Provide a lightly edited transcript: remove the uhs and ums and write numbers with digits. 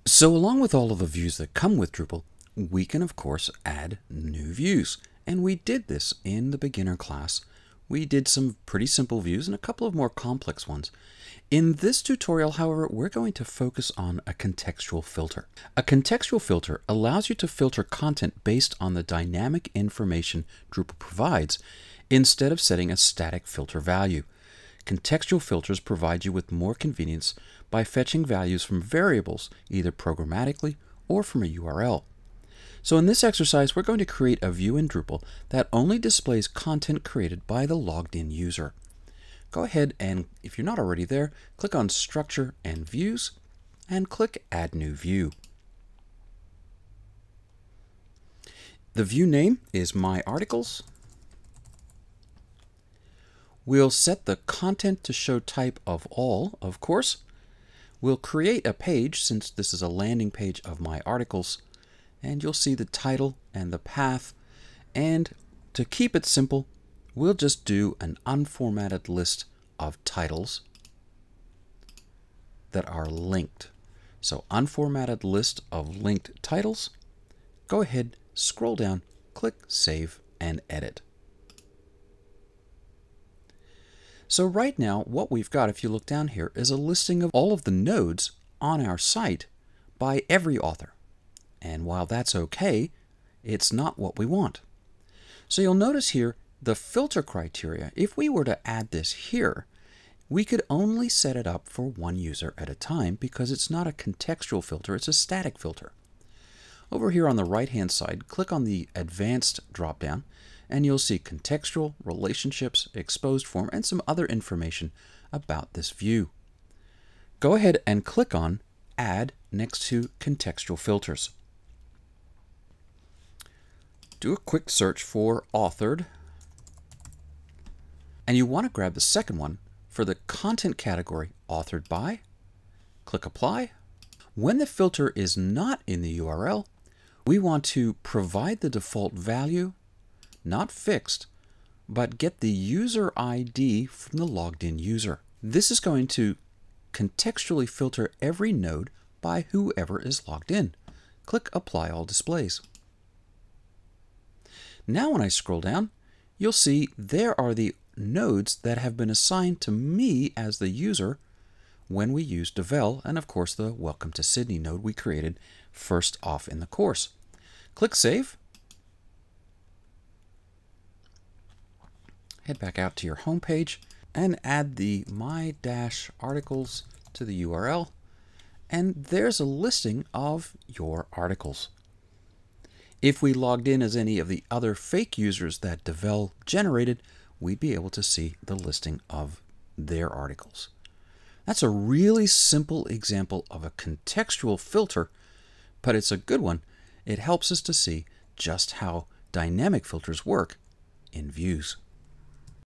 So along with all of the views that come with Drupal, we can of course add new views. And we did this in the beginner class. We did some pretty simple views and a couple of more complex ones. In this tutorial, however, we're going to focus on a contextual filter. A contextual filter allows you to filter content based on the dynamic information Drupal provides, instead of setting a static filter value. Contextual filters provide you with more convenience by fetching values from variables, either programmatically or from a URL. So in this exercise, we're going to create a view in Drupal that only displays content created by the logged in user. Go ahead and, if you're not already there, click on Structure and Views and click Add New View. The view name is My Articles. We'll set the content to show type of all, of course. We'll create a page, since this is a landing page of My Articles, and you'll see the title and the path. And to keep it simple, we'll just do an unformatted list of titles that are linked. So unformatted list of linked titles. Go ahead, scroll down, click Save and Edit. So right now, what we've got, if you look down here, is a listing of all of the nodes on our site by every author. And while that's okay, it's not what we want. So you'll notice here the filter criteria. If we were to add this here, we could only set it up for one user at a time because it's not a contextual filter, it's a static filter. Over here on the right-hand side, click on the Advanced drop-down, and you'll see contextual, relationships, exposed form, and some other information about this view. Go ahead and click on Add next to Contextual Filters. Do a quick search for Authored, and you want to grab the second one for the content category Authored By. Click Apply. When the filter is not in the URL, we want to provide the default value, not fixed, but get the user ID from the logged in user. This is going to contextually filter every node by whoever is logged in. Click Apply All Displays. Now when I scroll down, you'll see there are the nodes that have been assigned to me as the user when we use Devel, and of course the Welcome to Sydney node we created first off in the course. Click Save. Head back out to your home page and add the my-articles to the URL, and there's a listing of your articles. If we logged in as any of the other fake users that Devel generated, we'd be able to see the listing of their articles. That's a really simple example of a contextual filter, but it's a good one. It helps us to see just how dynamic filters work in views.